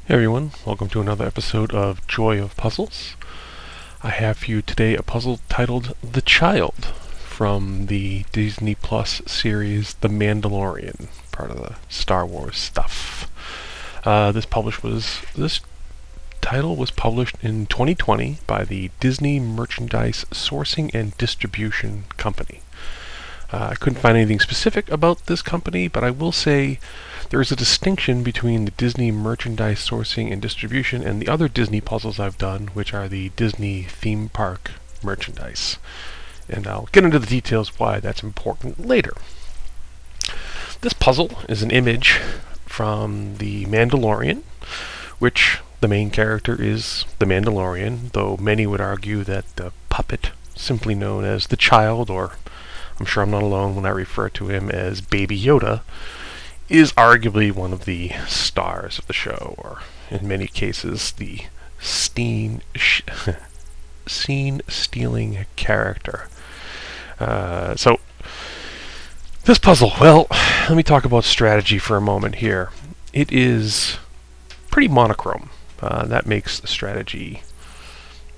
Hey everyone, welcome to another episode of Joy of Puzzles. I have for you today a puzzle titled The Child from the Disney Plus series The Mandalorian, part of the Star Wars stuff. This title was published in 2020 by the Disney Merchandise Sourcing and Distribution Company. I couldn't find anything specific about this company, but I will say there is a distinction between the Disney Merchandise Sourcing and Distribution and the other Disney puzzles I've done, which are the Disney Theme Park Merchandise. And I'll get into the details why that's important later. This puzzle is an image from the Mandalorian, which the main character is the Mandalorian, though many would argue that the puppet, simply known as the Child, or I'm sure I'm not alone when I refer to him as Baby Yoda, is arguably one of the stars of the show, or in many cases the scene-stealing character. So this puzzle, well, let me talk about strategy for a moment here. It is pretty monochrome. That makes the strategy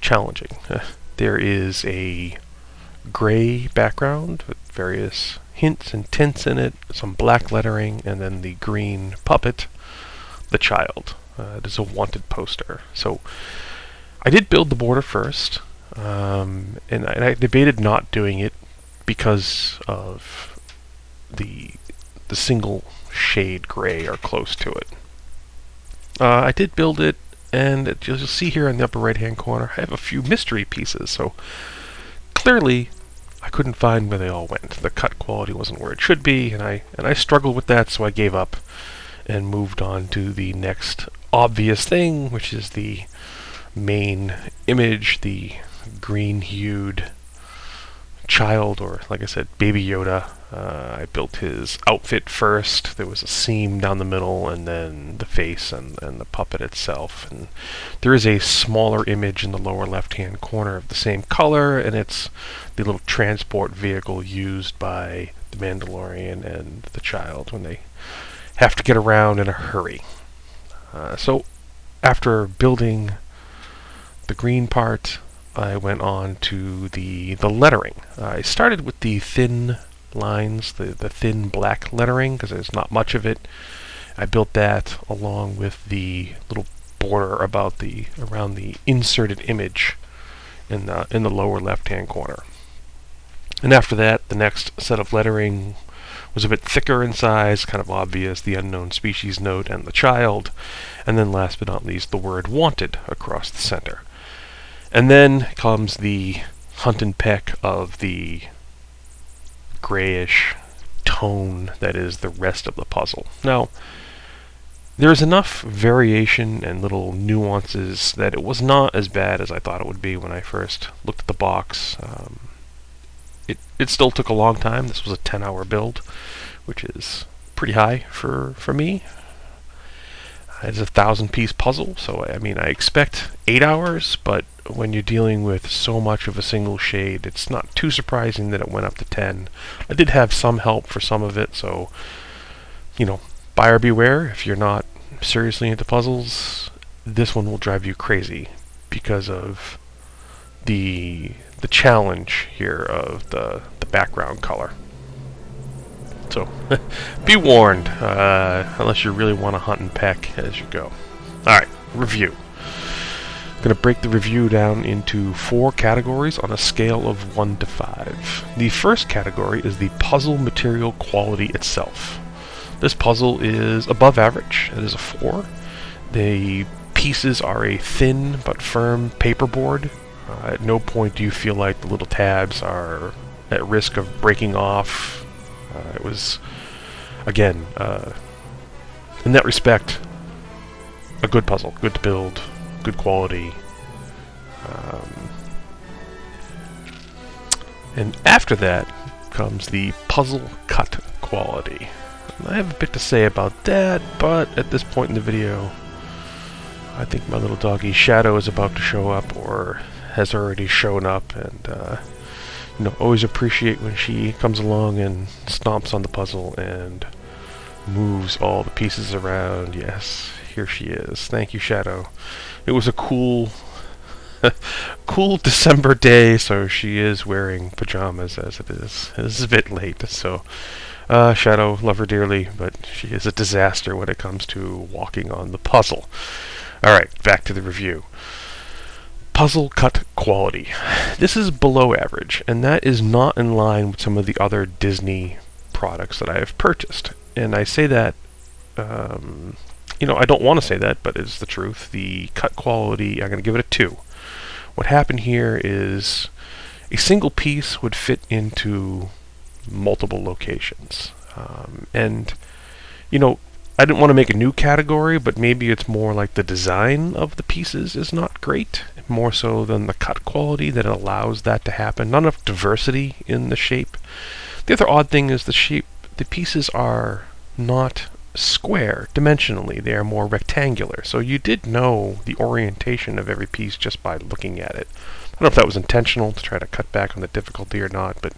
challenging. There is a gray background with various hints and tints in it, some black lettering, and then the green puppet, the Child. It is a wanted poster. So I did build the border first, and I debated not doing it because of the single shade gray or close to it. I did build it, and you'll see here in the upper right hand corner I have a few mystery pieces, so clearly I couldn't find where they all went. The cut quality wasn't where it should be, and I struggled with that, so I gave up and moved on to the next obvious thing, which is the main image, the green-hued Child, or like I said, Baby Yoda. I built his outfit first. There was a seam down the middle, and then the face and the puppet itself. And there is a smaller image in the lower left-hand corner of the same color, and it's the little transport vehicle used by the Mandalorian and the Child when they have to get around in a hurry. So after building the green part, I went on to the lettering. I started with the thin lines, the thin black lettering, because there's not much of it. I built that along with the little border around the inserted image in the lower left-hand corner. And after that, the next set of lettering was a bit thicker in size, kind of obvious, the unknown species note and the Child, and then last but not least, the word wanted across the center. And then comes the hunt and peck of the grayish tone that is the rest of the puzzle. Now, there is enough variation and little nuances that it was not as bad as I thought it would be when I first looked at the box. It still took a long time. This was a 10-hour build, which is pretty high for me. It's a 1,000-piece puzzle, so I mean I expect 8 hours, but when you're dealing with so much of a single shade, it's not too surprising that it went up to 10. I did have some help for some of it, so buyer beware. If you're not seriously into puzzles, this one will drive you crazy because of the challenge here of the background color. So, be warned, unless you really want to hunt and peck as you go. Alright, review. I'm going to break the review down into 4 categories on a scale of 1 to 5. The first category is the puzzle material quality itself. This puzzle is above average. It is a 4. The pieces are a thin but firm paperboard. At no point do you feel like the little tabs are at risk of breaking off. It was, again, in that respect, a good puzzle. Good to build, good quality. And after that comes the puzzle cut quality. I have a bit to say about that, but at this point in the video, I think my little doggy Shadow is about to show up, or has already shown up, and always appreciate when she comes along and stomps on the puzzle and moves all the pieces around. Yes, here she is. Thank you, Shadow. It was a cool cool December day, so she is wearing pajamas as it is. It's a bit late, so Shadow, love her dearly, but she is a disaster when it comes to walking on the puzzle. Alright, back to the review. Puzzle cut quality. This is below average, and that is not in line with some of the other Disney products that I have purchased. And I say that, I don't want to say that, but it's the truth. The cut quality, I'm going to give it a 2. What happened here is a single piece would fit into multiple locations. I didn't want to make a new category, but maybe it's more like the design of the pieces is not great, more so than the cut quality that allows that to happen. Not enough diversity in the shape. The other odd thing is the pieces are not square dimensionally. They are more rectangular. So you did know the orientation of every piece just by looking at it. I don't know if that was intentional to try to cut back on the difficulty or not, but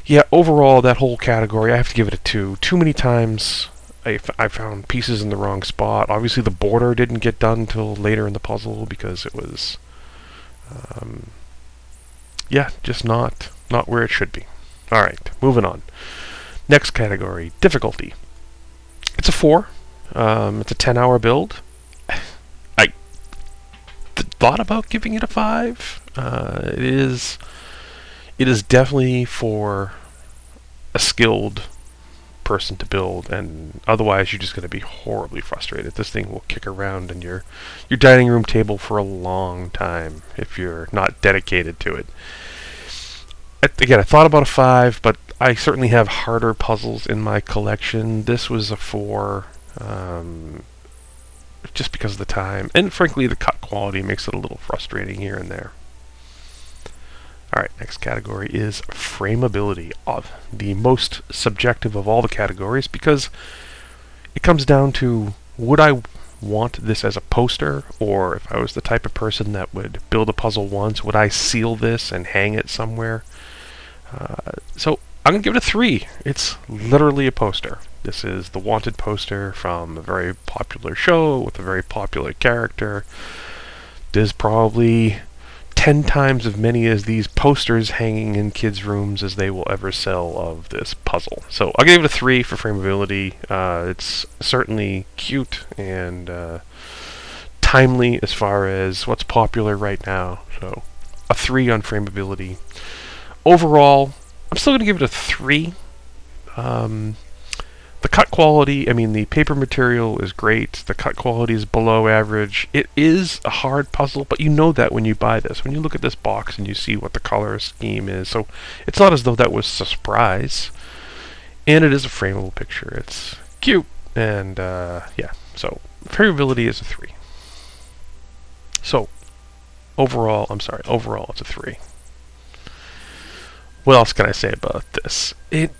yeah, overall, that whole category, I have to give it a 2. Too many times I found pieces in the wrong spot. Obviously, the border didn't get done until later in the puzzle because it was, just not where it should be. All right, moving on. Next category, difficulty. It's a 4. It's a 10-hour build. I thought about giving it a 5. It is definitely for a skilled person to build, and otherwise you're just going to be horribly frustrated. This thing will kick around in your dining room table for a long time if you're not dedicated to it. Again, I thought about a 5, but I certainly have harder puzzles in my collection. This was a 4, just because of the time, and frankly the cut quality makes it a little frustrating here and there. Alright, next category is frameability, the most subjective of all the categories, because it comes down to, would I want this as a poster, or if I was the type of person that would build a puzzle once, would I seal this and hang it somewhere? So I'm going to give it a 3. It's literally a poster. This is the wanted poster from a very popular show with a very popular character. There's probably 10 times as many as these posters hanging in kids' rooms as they will ever sell of this puzzle. So I'll give it a 3 for frameability. It's certainly cute and timely as far as what's popular right now. So a 3 on frameability. Overall, I'm still going to give it a 3. The cut quality, the paper material is great. The cut quality is below average. It is a hard puzzle, but you know that when you buy this. When you look at this box and you see what the color scheme is. So it's not as though that was a surprise. And it is a frameable picture. It's cute. And, so frameability is a 3. So, overall, it's a 3. What else can I say about this? It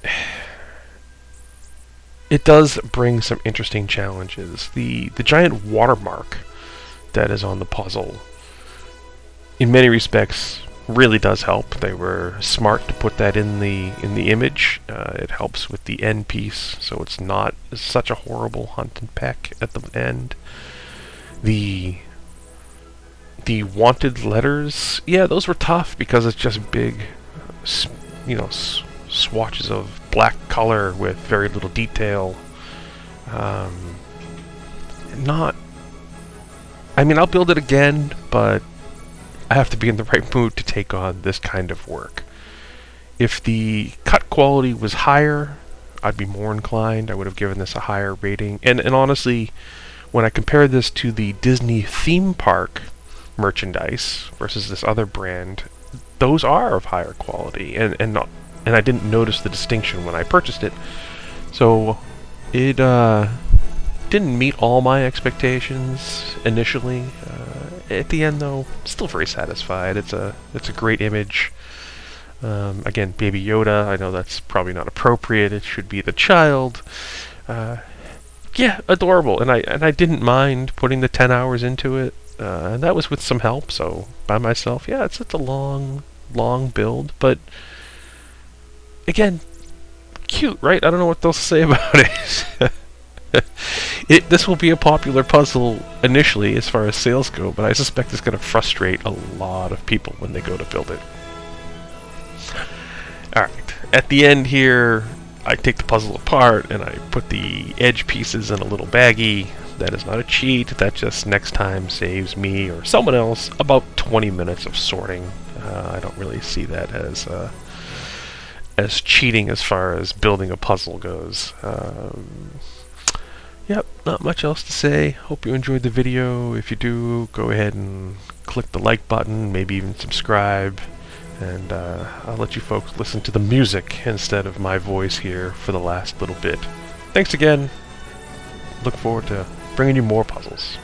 does bring some interesting challenges. The giant watermark that is on the puzzle, in many respects, really does help. They were smart to put that in the image. It helps with the end piece, so it's not such a horrible hunt and peck at the end. The wanted letters, those were tough because it's just big, swatches of black color with very little detail. I'll build it again, but I have to be in the right mood to take on this kind of work. If the cut quality was higher, I'd be more inclined. I would have given this a higher rating. And honestly, when I compare this to the Disney theme park merchandise versus this other brand, those are of higher quality, and I didn't notice the distinction when I purchased it. So it didn't meet all my expectations initially. At the end, though, still very satisfied. It's a great image. Again, Baby Yoda. I know that's probably not appropriate. It should be the child. Adorable. And I didn't mind putting the 10 hours into it. And that was with some help. So by myself, it's a long build, but again, cute, right? I don't know what else to say about it. This will be a popular puzzle initially as far as sales go, but I suspect it's going to frustrate a lot of people when they go to build it. Alright, at the end here, I take the puzzle apart and I put the edge pieces in a little baggie. That is not a cheat, that just next time saves me or someone else about 20 minutes of sorting. I don't really see that as cheating as far as building a puzzle goes. Yep, not much else to say. Hope you enjoyed the video. If you do, go ahead and click the like button, maybe even subscribe. And I'll let you folks listen to the music instead of my voice here for the last little bit. Thanks again. Look forward to bringing you more puzzles.